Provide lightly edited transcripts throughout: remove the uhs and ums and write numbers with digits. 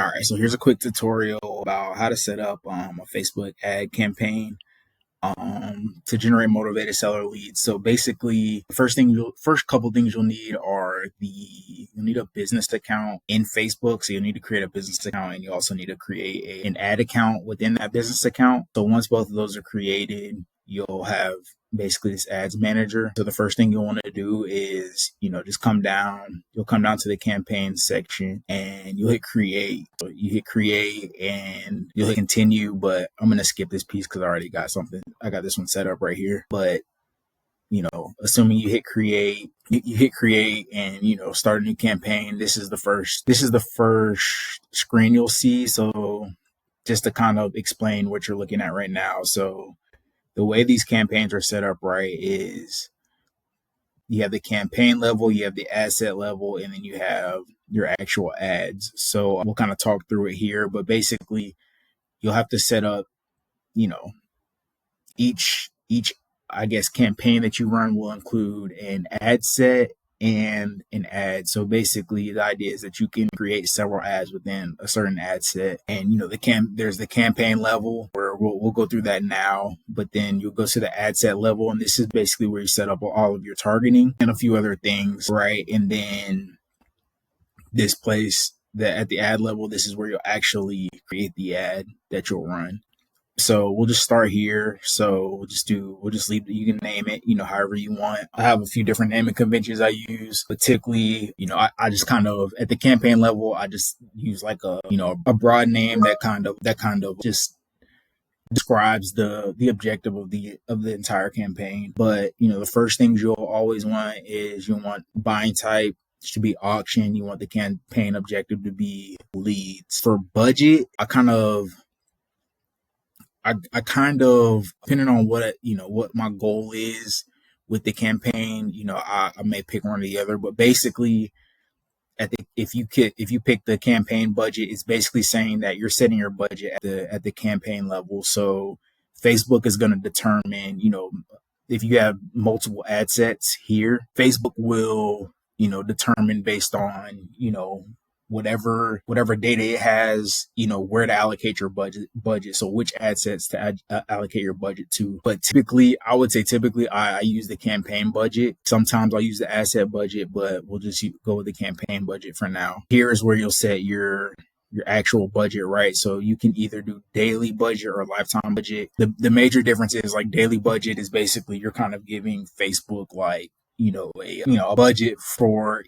All right, so here's a quick tutorial about how to set up a Facebook ad campaign to generate motivated seller leads. So basically, first couple things you'll need are you'll need a business account in Facebook. So you'll need to create a business account, and you also need to create an ad account within that business account. So once both of those are created, you'll have basically this ads manager. So the first thing you'll want to do is, just you'll come down to the campaign section and you'll hit create. So you hit create and you'll hit continue, but I'm going to skip this piece because I got this one set up right here. But, assuming you hit create, you hit create and, start a new campaign. This is the first screen you'll see. So just to kind of explain what you're looking at right now. So the way these campaigns are set up, right, is you have the campaign level, you have the ad set level, and then you have your actual ads. So we'll kind of talk through it here, but basically you'll have to set up, each I guess campaign that you run will include an ad set and an ad. So basically the idea is that you can create several ads within a certain ad set. And there's the campaign level where we'll go through that now, but then you'll go to the ad set level, and this is basically where you set up all of your targeting and a few other things, right? And then this place that at the ad level, this is where you'll actually create the ad that you'll run. So we'll just start here. So we'll just leave, you can name it, however you want. I have a few different naming conventions I use, but typically, I just kind of, at the campaign level, I just use like a broad name that kind of just describes the objective of the entire campaign. But, the first things you'll always want is you want buying type to be auction. You want the campaign objective to be leads. For budget, I kind of, depending on what my goal is with the campaign, I may pick one or the other, but basically if you pick the campaign budget, it's basically saying that you're setting your budget at the campaign level. So Facebook is going to determine, if you have multiple ad sets here, Facebook will, determine based on, whatever data it has, where to allocate your budget. So which ad sets to allocate your budget to. But typically, I use the campaign budget. Sometimes I'll use the ad set budget, but we'll just go with the campaign budget for now. Here is where you'll set your actual budget, right? So you can either do daily budget or lifetime budget. The major difference is like daily budget is basically you're kind of giving Facebook like, a budget for,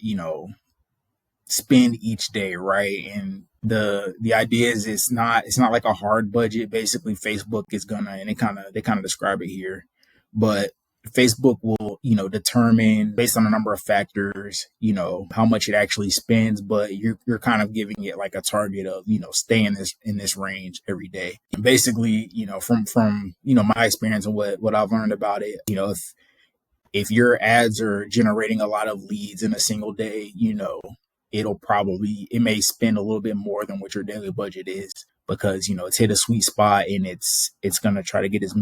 spend each day, right? And the idea is it's not like a hard budget. Basically Facebook is gonna, and they kind of describe it here, but Facebook will, determine based on a number of factors, how much it actually spends, but you're kind of giving it like a target of, stay in this range every day. And basically, from my experience and what I've learned about it, if your ads are generating a lot of leads in a single day, it may spend a little bit more than what your daily budget is because, it's hit a sweet spot and it's going to try to get as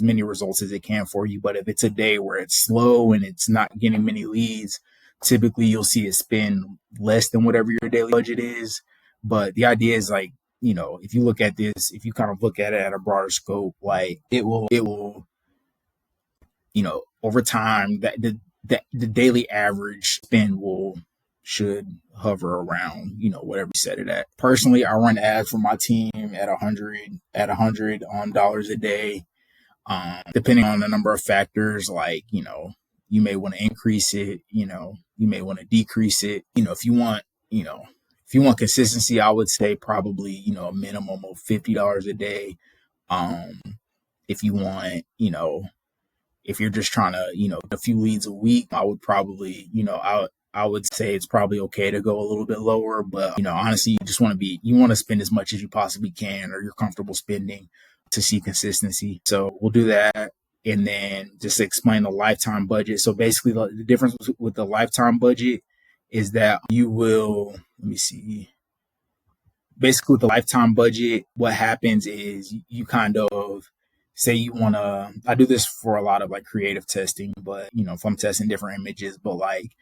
many results as it can for you. But if it's a day where it's slow and it's not getting many leads, typically you'll see it spend less than whatever your daily budget is. But the idea is like, if you look at this, if you kind of look at it at a broader scope, like it will, over time that the daily average spend should hover around, whatever you set it at. Personally, I run ads for my team at $100 dollars a day. Depending on the number of factors, like, you may want to increase it, you may want to decrease it. If you want consistency, I would say probably, a minimum of $50 a day. If you want, if you're just trying to, a few leads a week, I would probably, I would say it's probably okay to go a little bit lower, but, honestly, you want to spend as much as you possibly can or you're comfortable spending to see consistency. So we'll do that. And then just explain the lifetime budget. So basically the difference with the lifetime budget is that let me see. Basically with the lifetime budget, what happens is you kind of say you want to, I do this for a lot of like creative testing, but, if I'm testing different images, but like,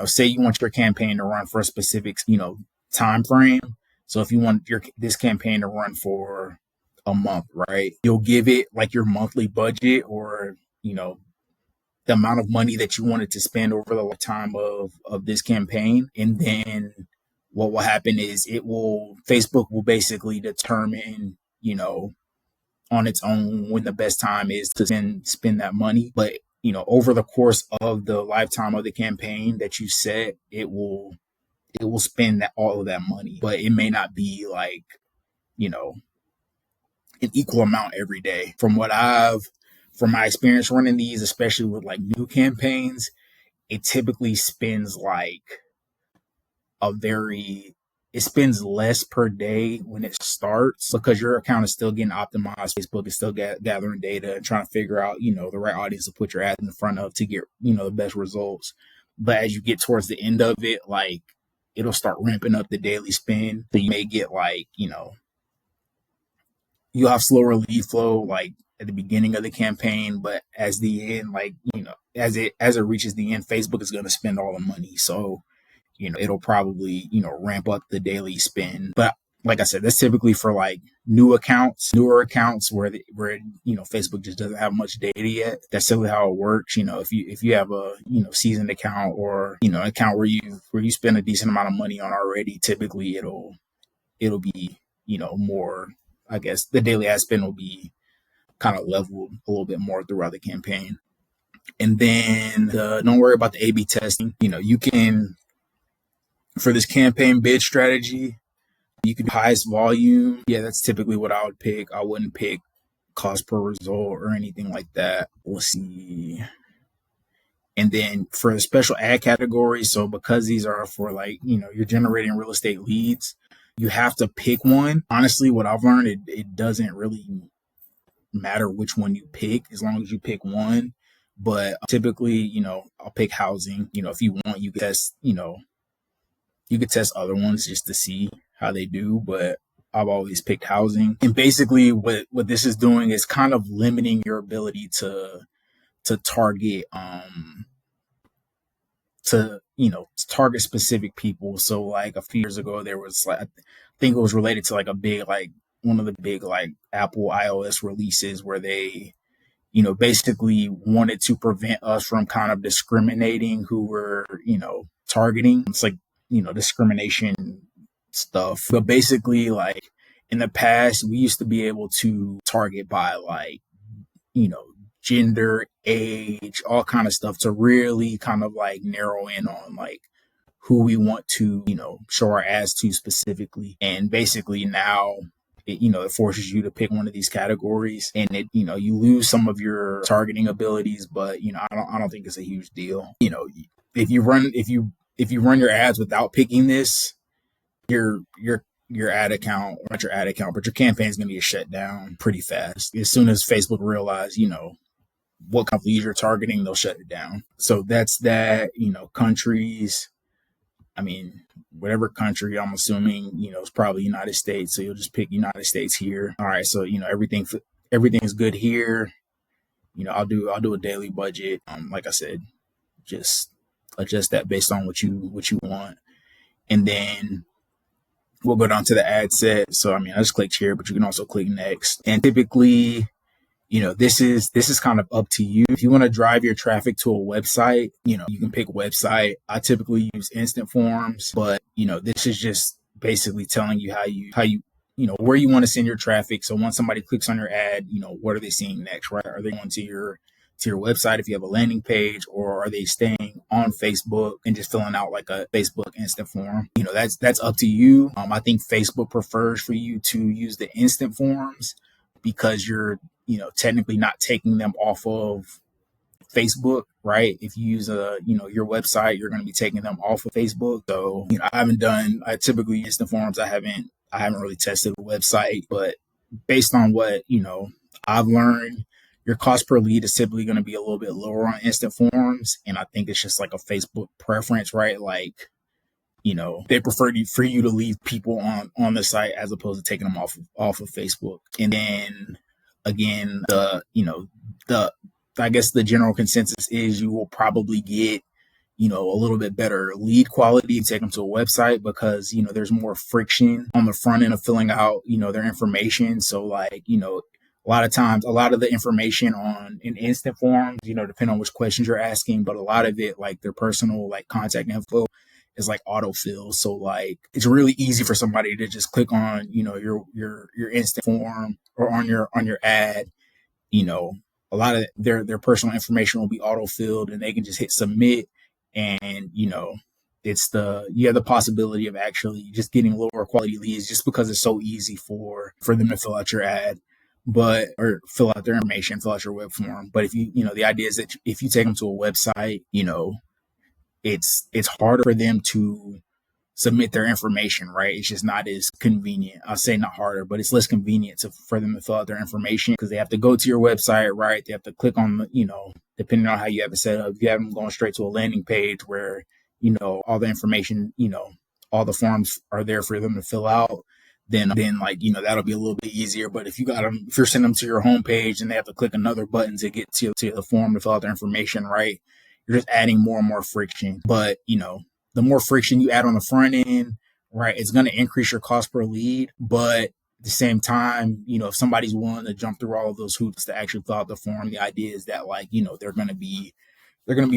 say you want your campaign to run for a specific, time frame. So if you want this campaign to run for a month, right? You'll give it like your monthly budget, or, you know, the amount of money that you wanted to spend over the lifetime of this campaign. And then what will happen is Facebook will basically determine, you know, on its own when the best time is to spend that money. But, you know, over the course of the lifetime of the campaign that you set, it will spend all of that money. But it may not be like, you know, an equal amount every day. From my experience running these, especially with like new campaigns, it typically spends like it spends less per day when it starts, because your account is still getting optimized. Facebook is still gathering data and trying to figure out, you know, the right audience to put your ad in the front of to get, you know, the best results. But as you get towards the end of it, like, it'll start ramping up the daily spend. So you may get like, you know, you'll have slower lead flow like at the beginning of the campaign, but as the end, like, you know, as it reaches the end, Facebook is going to spend all the money. So, you know, it'll probably, you know, ramp up the daily spend. But like I said, that's typically for like newer accounts where you know, Facebook just doesn't have much data yet. That's simply how it works. You know, if you have a, you know, seasoned account, or, you know, an account where you spend a decent amount of money on already, typically it'll be, you know, more, I guess the daily ad spend will be kind of leveled a little bit more throughout the campaign. And then don't worry about the A/B testing. You know, you can, for this campaign bid strategy, you could do highest volume. Yeah, that's typically what I would pick. I wouldn't pick cost per result or anything like that. Let's see. And then for the special ad categories, so because these are for like, you know, you're generating real estate leads, you have to pick one. Honestly, what I've learned, it doesn't really matter which one you pick as long as you pick one. But typically, you know, I'll pick housing. You know, if you want, you could test, you know, you could test other ones just to see how they do, but I've always picked housing. And basically what this is doing is kind of limiting your ability to target, to target specific people. So like a few years ago, there was like, I think it was related to like a big, like one of the big like Apple iOS releases where they, you know, basically wanted to prevent us from kind of discriminating who we're, you know, targeting. It's like, you know, discrimination stuff. But basically, like in the past, we used to be able to target by like, you know, gender, age, all kind of stuff to really kind of like narrow in on like who we want to, you know, show our ads to specifically. And basically now, it forces you to pick one of these categories, and you lose some of your targeting abilities, but I don't think it's a huge deal. If you run your ads without picking this, your ad account, not your ad account, but your campaign is going to get shut down pretty fast. As soon as Facebook realize, what kind of leads you're targeting, they'll shut it down. So that's that. Countries, I mean, whatever country, I'm assuming, it's probably United States. So you'll just pick United States here. All right. So, everything is good here. I'll do a daily budget. Like I said, just adjust that based on what you want. And then we'll go down to the ad set. So, I just clicked here, but you can also click next. And typically, this is kind of up to you. If you want to drive your traffic to a website, you can pick website. I typically use Instant Forms, but this is just basically telling you how you where you want to send your traffic. So once somebody clicks on your ad, what are they seeing next, right? Are they going to your website if you have a landing page, or are they staying on Facebook and just filling out like a Facebook Instant Form? That's up to you. I think Facebook prefers for you to use the Instant Forms because you're technically not taking them off of Facebook, right? If you use your website, you're going to be taking them off of Facebook. So, I typically use the forums. I haven't really tested the website, but based on what, I've learned, your cost per lead is typically going to be a little bit lower on Instant Forms. And I think it's just like a Facebook preference, right? Like, they prefer for you to leave people on the site as opposed to taking them off of Facebook. And then again, I guess the general consensus is you will probably get, a little bit better lead quality, take them to a website because, there's more friction on the front end of filling out, their information. So like, a lot of times, a lot of the information on in instant forms, depending on which questions you're asking, but a lot of it, like their personal, like contact info is like autofill. So like, it's really easy for somebody to just click on, your instant form or on your ad, you know, a lot of their personal information will be auto-filled and they can just hit submit and, you have the possibility of actually just getting lower quality leads just because it's so easy for them to fill out your ad, or fill out their information, fill out your web form. But if the idea is that if you take them to a website, it's harder for them to submit their information, right? It's just not as convenient. I'll say not harder, but it's less convenient for them to fill out their information because they have to go to your website, right? They have to click on, depending on how you have it set up. If you have them going straight to a landing page where, all the information, all the forms are there for them to fill out, then like, that'll be a little bit easier. But if if you're sending them to your homepage and they have to click another button to get to the form to fill out their information, right? You're just adding more and more friction. But, the more friction you add on the front end, right, it's going to increase your cost per lead. But at the same time, if somebody's willing to jump through all of those hoops to actually fill out the form, the idea is that like, they're going to be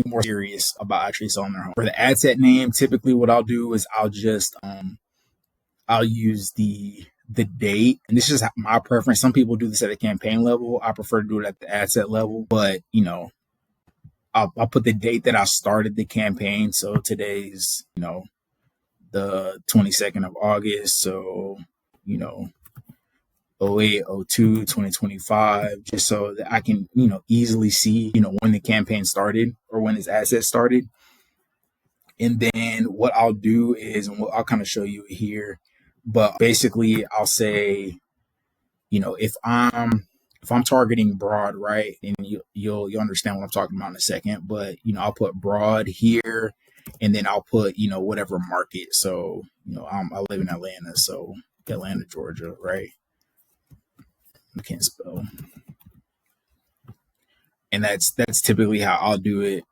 more serious about actually selling their home. For the ad set name, typically what I'll do is I'll just, I'll use the date, and this is my preference. Some people do this at the campaign level. I prefer to do it at the ad set level, but I'll put the date that I started the campaign. So today's, the 22nd of August. So, 08, 02, 2025, just so that I can, easily see, when the campaign started or when this asset started. And then what I'll do is, and I'll kind of show you here, but basically I'll say, if I'm targeting broad, right, and you'll understand what I'm talking about in a second, but I'll put broad here, and then I'll put whatever market. So I live in Atlanta, so Atlanta, Georgia, right? I can't spell, and that's typically how I'll do it.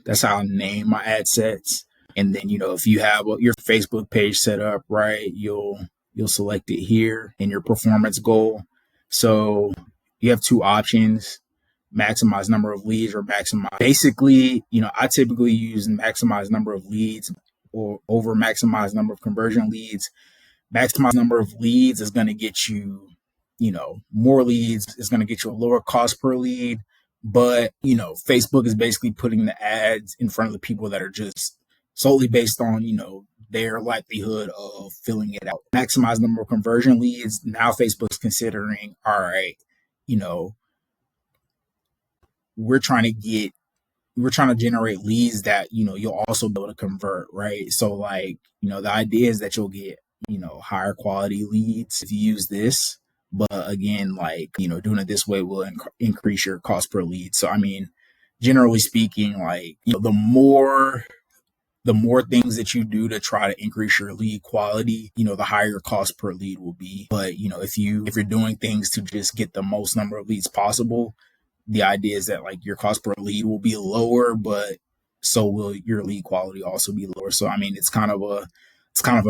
That's how I name my ad sets, and then if you have your Facebook page set up, right, you'll select it here in your performance goal. So you have two options: maximize number of leads or maximize. Basically, I typically use maximize number of leads or over maximize number of conversion leads. Maximize number of leads is going to get you, more leads. Is going to get you a lower cost per lead. But, Facebook is basically putting the ads in front of the people that are just solely based on, their likelihood of filling it out. Maximize number of conversion leads. Now Facebook's considering, all right, we're trying to generate leads that, you'll also be able to convert, right? So like, the idea is that you'll get, higher quality leads if you use this. But again, like, doing it this way will increase your cost per lead. So, I mean, generally speaking, like, the more things that you do to try to increase your lead quality, the higher your cost per lead will be. But, if you're doing things to just get the most number of leads possible, the idea is that like your cost per lead will be lower, but so will your lead quality also be lower. So, I mean, it's kind of a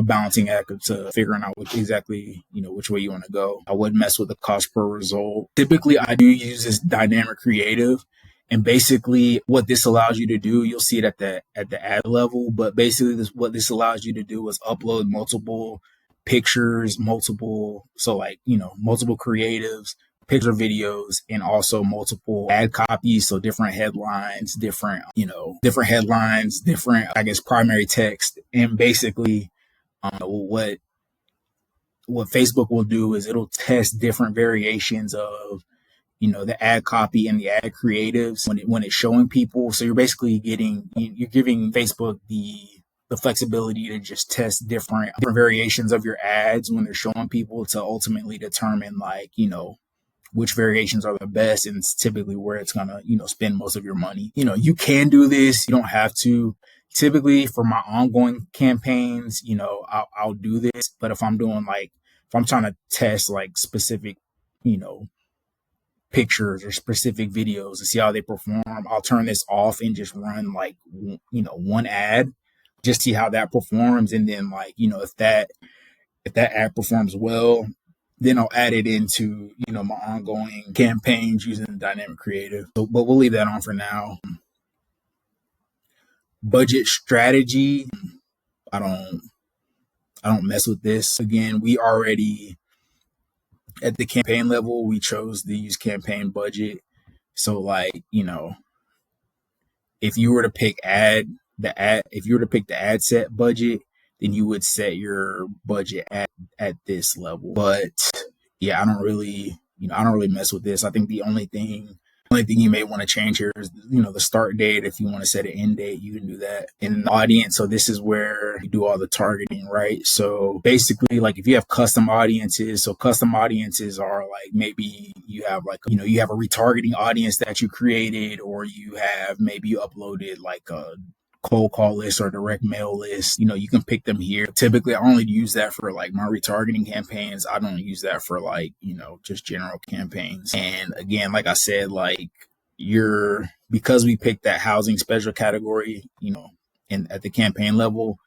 balancing act to figuring out exactly, which way you want to go. I wouldn't mess with the cost per result. Typically, I do use this dynamic creative. And basically what this allows you to do, you'll see it at the ad level, but basically what this allows you to do is upload multiple pictures, multiple creatives, picture videos, and also multiple ad copies. So different headlines, different I guess, primary text. And basically, what Facebook will do is it'll test different variations of, the ad copy and the ad creatives when it's showing people. So you're basically you're giving Facebook the flexibility to just test different variations of your ads when they're showing people to ultimately determine like, which variations are the best. And it's typically where it's going to, spend most of your money. You can do this. You don't have to. Typically for my ongoing campaigns, I'll do this. But if I'm trying to test like specific, pictures or specific videos to see how they perform. I'll turn this off and just run like, one ad, just see how that performs. And then like, if that ad performs well, then I'll add it into, my ongoing campaigns using dynamic creative. So, but we'll leave that on for now. Budget strategy. I don't mess with this. Again, we already at the campaign level, we chose to use campaign budget. So like, if you were to pick if you were to pick the ad set budget, then you would set your budget at this level. But yeah, I don't really mess with this. I think the only thing you may want to change here is, the start date. If you want to set an end date, you can do that. In the audience, so this is where you do all the targeting, right? So basically, like if you have custom audiences, so custom audiences are like maybe you have like, you have a retargeting audience that you created, or you uploaded like a cold call list or direct mail list. You can pick them here. Typically, I only use that for like my retargeting campaigns. I don't use that for like, just general campaigns. And again, like I said, like because we picked that housing special category, and at the campaign level,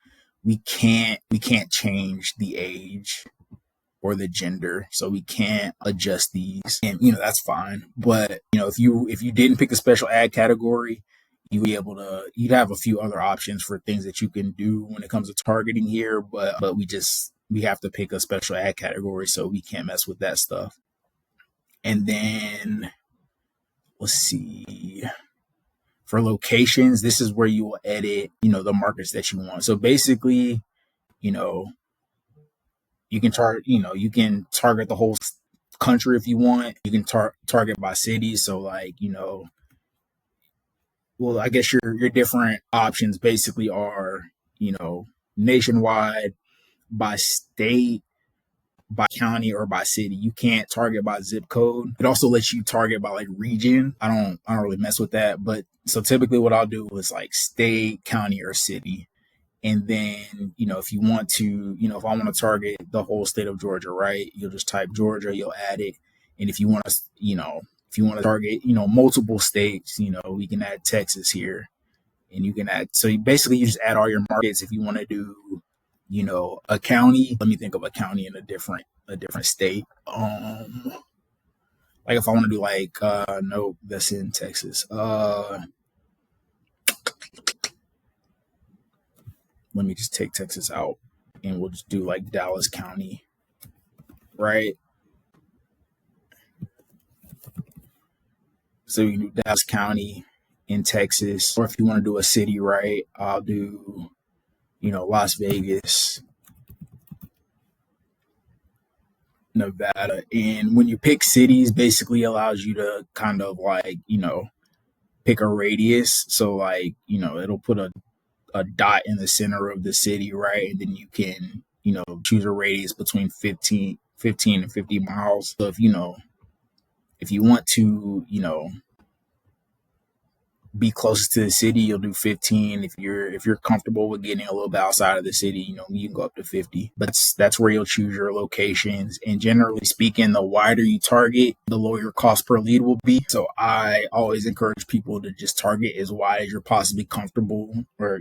we can't change the age or the gender, so we can't adjust these, and that's fine. But if you didn't pick a special ad category, you'd have a few other options for things that you can do when it comes to targeting here, but we have to pick a special ad category, so we can't mess with that stuff. And then let's see, for locations, this is where you will edit, the markets that you want. So basically, you can target the whole country if you want. You can target by city. So like, well, I guess your different options basically are, nationwide, by state, by county, or by city. You can't target by zip code. It also lets you target by like region. I don't really mess with that. But so typically what I'll do is like state, county, or city. And then, if you want to, if I want to target the whole state of Georgia, right, you'll just type Georgia, you'll add it. And if you want to target, multiple states, we can add Texas here, and you can add. So you just add all your markets. If you want to do, a county, let me think of a county in a different state. Like if I want to do like, no, that's in Texas. Let me just take Texas out, and we'll just do like Dallas County, right? So you can do Dallas County in Texas, or if you want to do a city, right, I'll do, Las Vegas, Nevada. And when you pick cities, basically allows you to kind of like, pick a radius. So like, it'll put a dot in the center of the city, right? And then you can, choose a radius between 15 and 50 miles. So if you want to, be closest to the city, you'll do 15. If you're comfortable with getting a little bit outside of the city, you can go up to 50. But that's where you'll choose your locations. And generally speaking, the wider you target, the lower your cost per lead will be. So I always encourage people to just target as wide as you're possibly comfortable, or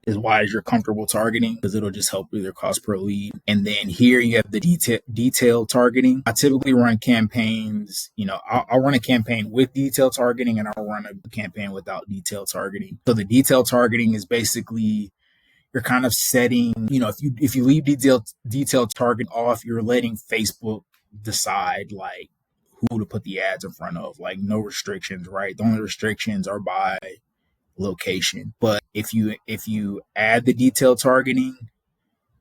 as wide as you're comfortable targeting, because it'll just help with your cost per lead. And then here you have the detailed targeting. I typically run campaigns, I'll run a campaign with detailed targeting, and I'll run a campaign without detailed targeting. So the detailed targeting is basically, you're kind of setting, if you leave detailed targeting off, you're letting Facebook decide like who to put the ads in front of, like no restrictions, right? The only restrictions are by location. But if you add the detailed targeting,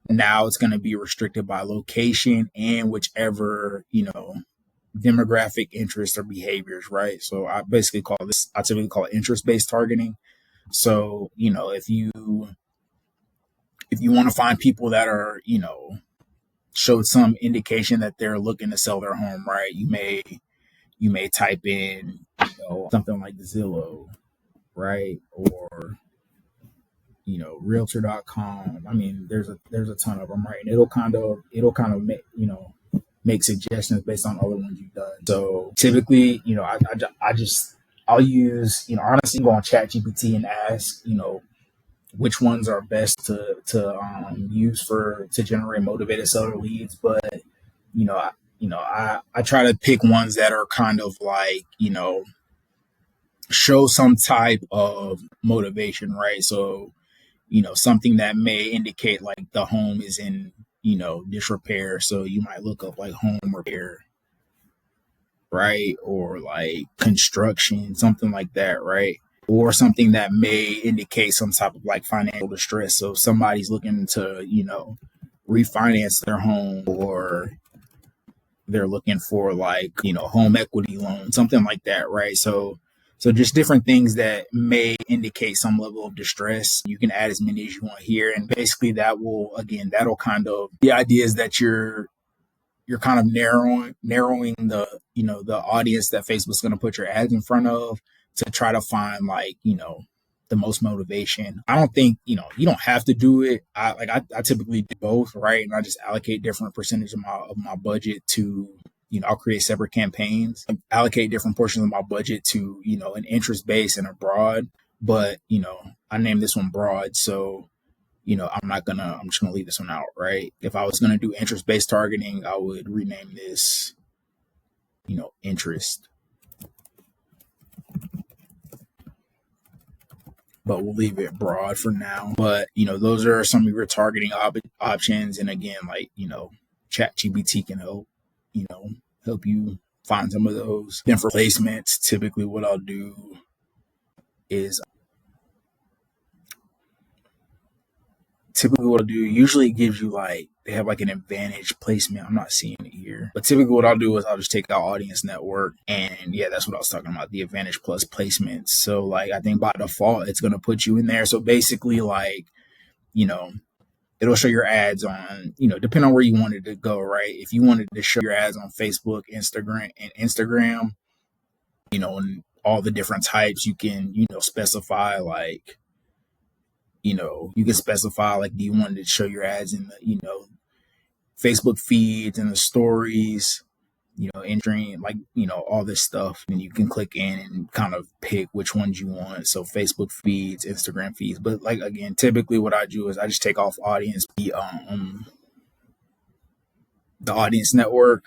now it's going to be restricted by location and whichever, demographic interests or behaviors, right? So I typically call it interest-based targeting. So, if you want to find people that are, showed some indication that they're looking to sell their home, right? You may type in, something like Zillow, right? Or, realtor.com. I mean, there's a ton of them, right? And it'll kind of make, make suggestions based on other ones you've done. So typically, I'll use, honestly, go on ChatGPT and ask, which ones are best to use to generate motivated seller leads. But I try to pick ones that are kind of like, show some type of motivation, right? So, something that may indicate like the home is in, disrepair. So you might look up like home repair, right? Or like construction, something like that, right? Or something that may indicate some type of like financial distress. So if somebody's looking to, refinance their home, or they're looking for like, home equity loan, something like that, right? So just different things that may indicate some level of distress. You can add as many as you want here. And basically that'll kind of, the idea is that you're kind of narrowing the, the audience that Facebook's going to put your ads in front of, to try to find like, the most motivation. I don't think, you don't have to do it. I typically do both, right? And I just allocate different percentage of my budget to, I'll create separate campaigns, allocate different portions of my budget to, an interest base and a broad. But, I named this one broad. So, I'm just gonna leave this one out, right? If I was gonna do interest based targeting, I would rename this, interest. But we'll leave it broad for now. But, those are some of your targeting options. And again, like, ChatGPT can help you find some of those. Then for placements, typically what I'll do is usually it gives you like, they have like an advantage placement. I'm not seeing it here, but typically what I'll do is I'll just take out audience network, and yeah, that's what I was talking about, the advantage plus placements. So like, I think by default it's going to put you in there. So basically like, it'll show your ads on, depending on where you wanted to go, right? If you wanted to show your ads on Facebook, Instagram, and all the different types, you can, specify like, you can specify like, do you want to show your ads in the, Facebook feeds and the stories, entering like, all this stuff. And you can click in and kind of pick which ones you want. So Facebook feeds, Instagram feeds. But like, again, typically what I do is I just take off audience, the audience network.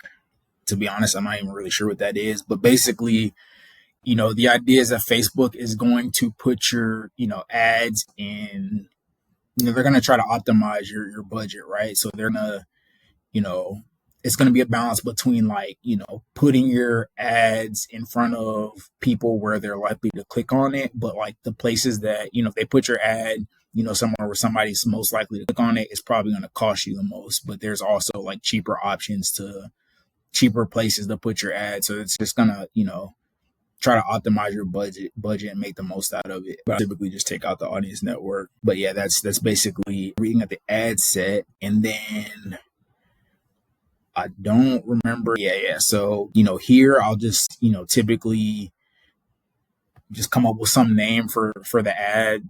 To be honest, I'm not even really sure what that is. But basically, the idea is that Facebook is going to put your, ads in, they're going to try to optimize your budget, right? So they're going to, it's going to be a balance between like, putting your ads in front of people where they're likely to click on it. But like the places that, if they put your ad, somewhere where somebody's most likely to click on it, it's probably going to cost you the most. But there's also like cheaper places to put your ad. So it's just going to, try to optimize your budget and make the most out of it. But I typically just take out the audience network. But yeah, that's basically reading at the ad set. And then I don't remember. Yeah. So, here I'll just, typically just come up with some name for the ads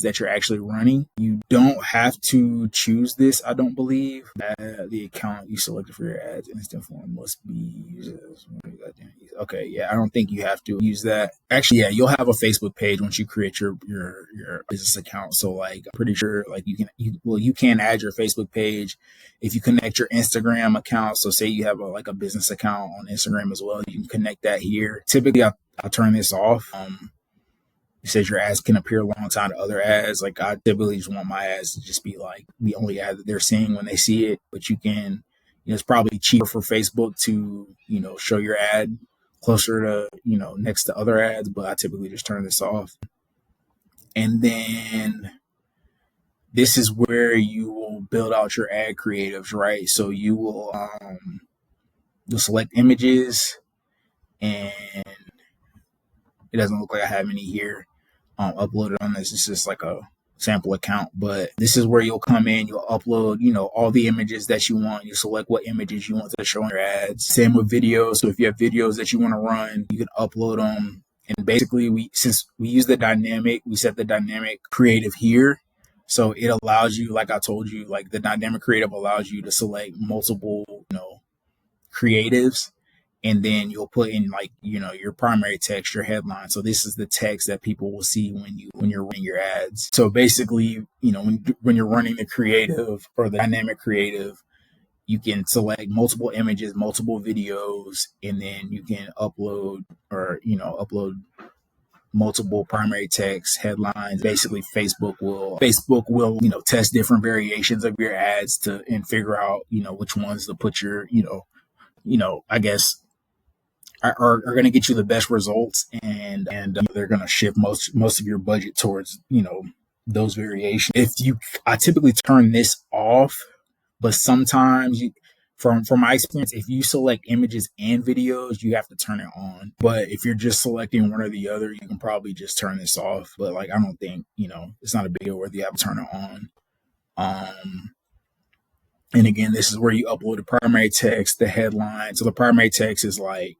that you're actually running. You don't have to choose this, I don't believe. The account you selected for your ads in instant form must be used. Okay, yeah, I don't think you have to use that. Actually, yeah, you'll have a Facebook page once you create your business account. So like, I'm pretty sure like you can add your Facebook page if you connect your Instagram account. So say you have a business account on Instagram as well, you can connect that here. Typically, I'll turn this off. It says your ads can appear alongside other ads. Like, I typically just want my ads to just be like the only ad that they're seeing when they see it. But you can, it's probably cheaper for Facebook to, show your ad closer to, next to other ads. But I typically just turn this off. And then this is where you will build out your ad creatives, right? So you will, you'll select images, and it doesn't look like I have any here uploaded on this. It's just like a sample account, but this is where you'll come in, you'll upload, all the images that you want. You select what images you want to show in your ads. Same with videos. So if you have videos that you want to run, you can upload them. And basically, since we use we set the dynamic creative here. So it allows you, like I told you, like the dynamic creative allows you to select multiple, creatives, and then you'll put in like, your primary text, your headline. So this is the text that people will see when you're running your ads. So basically, when you're running the creative or the dynamic creative, you can select multiple images, multiple videos, and then you can upload multiple primary text headlines. Basically, Facebook will test different variations of your ads and figure out which ones to put your I guess are going to get you the best results, and they're going to shift most of your budget towards those variations. I typically turn this off, but sometimes from my experience, if you select images and videos, you have to turn it on. But if you're just selecting one or the other, you can probably just turn this off. But like, I don't think, it's not a big deal whether you have to turn it on. And again, this is where you upload the primary text, the headline. So the primary text is like,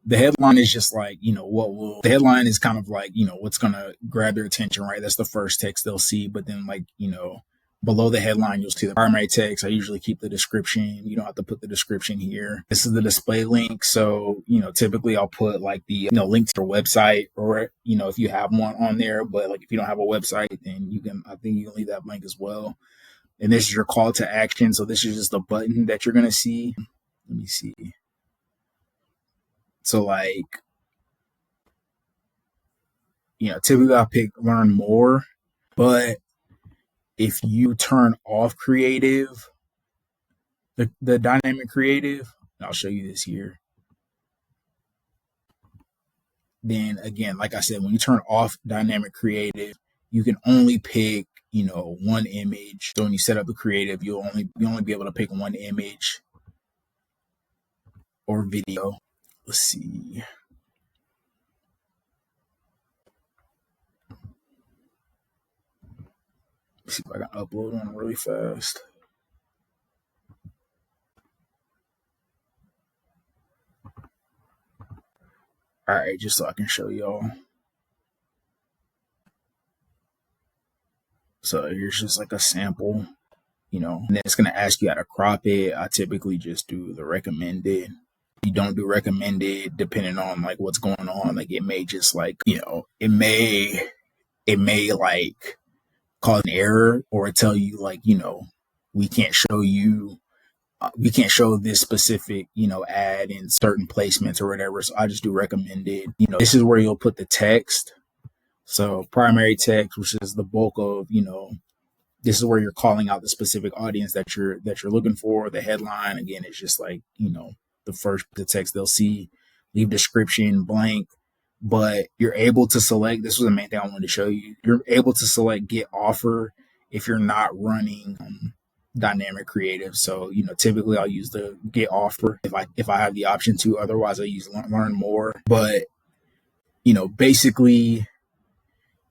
the headline is just like, the headline is kind of like, what's going to grab their attention, right? That's the first text they'll see. But then like, below the headline, you'll see the primary text. I usually keep the description. You don't have to put the description here. This is the display link. So, typically I'll put like the link to your website, or, if you have one on there. But like, if you don't have a website, then I think you can leave that blank as well. And this is your call to action. So this is just a button that you're going to see. Let me see. So like, typically I'll pick learn more, but if you turn off creative, the dynamic creative, I'll show you this here. Then again, like I said, when you turn off dynamic creative, you can only pick, one image. So when you set up the creative, you'll only be able to pick one image or video. Let's see. Let's see if I can upload one really fast. All right, just so I can show y'all. So here's just like a sample, and then it's going to ask you how to crop it. I typically just do the recommended. You don't do recommended, depending on like what's going on. Like it may just like, it may like cause an error, or tell you like, we can't show this specific, ad in certain placements or whatever. So I just do recommended. This is where you'll put the text. So primary text, which is the bulk of, this is where you're calling out the specific audience that you're looking for. The headline, again, is just like, the text they'll see. Leave description blank. But you're able to select, this was the main thing I wanted to show you. You're able to select get offer if you're not running dynamic creative. So, typically I'll use the get offer if I have the option to. Otherwise I use learn more. But, basically,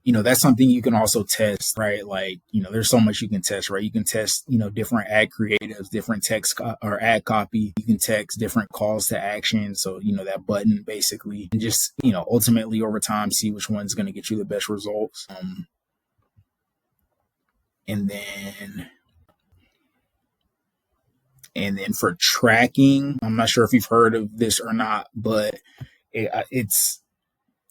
that's something you can also test, right? Like, there's so much you can test, right? You can test, different ad creatives, different text or ad copy. You can text different calls to action. So, that button basically, and just, ultimately over time, see which one's going to get you the best results. And then for tracking, I'm not sure if you've heard of this or not, but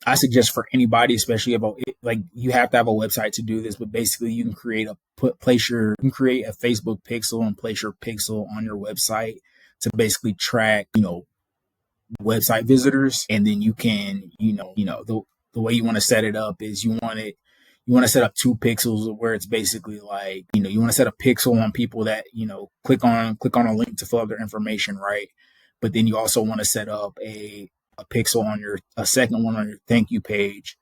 I suggest for anybody, especially about like you have to have a website to do this, but basically you can create a Facebook pixel and place your pixel on your website to basically track, website visitors. And then you can, the way you want to set it up is you want to set up 2 pixels where it's basically like, you want to set a pixel on people that, click on a link to fill out their information, right? But then you also want to set up a pixel on a second one on your thank you page.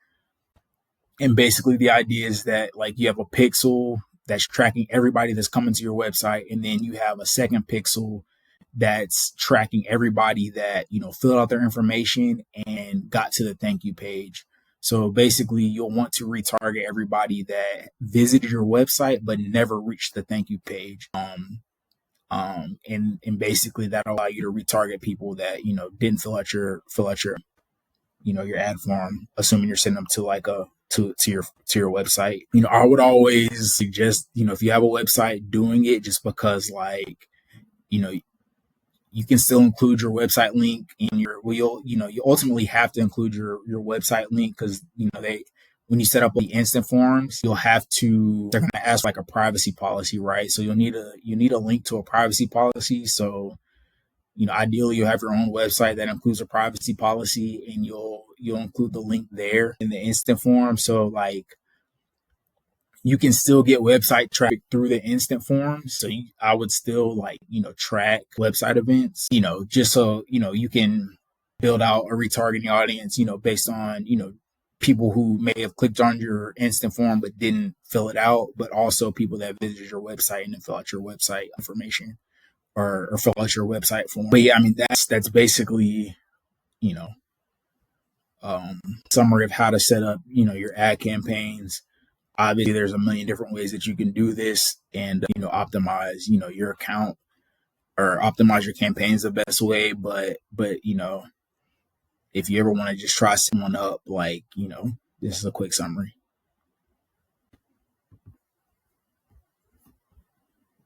And basically the idea is that like you have a pixel that's tracking everybody that's coming to your website. And then you have a second pixel that's tracking everybody that, filled out their information and got to the thank you page. So basically you'll want to retarget everybody that visited your website, but never reached the thank you page. And basically that'll allow you to retarget people that, didn't fill out your, your ad form, assuming you're sending them to like to your website. I would always suggest, if you have a website, doing it just because like, You can still include your website link in your, well, you ultimately have to include your website link because, when you set up the instant forms, they're going to ask like a privacy policy, right? So you need a link to a privacy policy. So, ideally you'll have your own website that includes a privacy policy, and you'll include the link there in the instant form. So like, you can still get website traffic through the instant forms. So I would still like, track website events, just so, you can build out a retargeting audience, based on, people who may have clicked on your instant form but didn't fill it out, but also people that visited your website and then fill out your website information, or fill out your website form. But yeah, I mean, that's basically, you know, summary of how to set up, your ad campaigns. Obviously, there's a million different ways that you can do this and, optimize, your account, or optimize your campaigns the best way. But, if you ever want to just try someone up, like, this is a quick summary.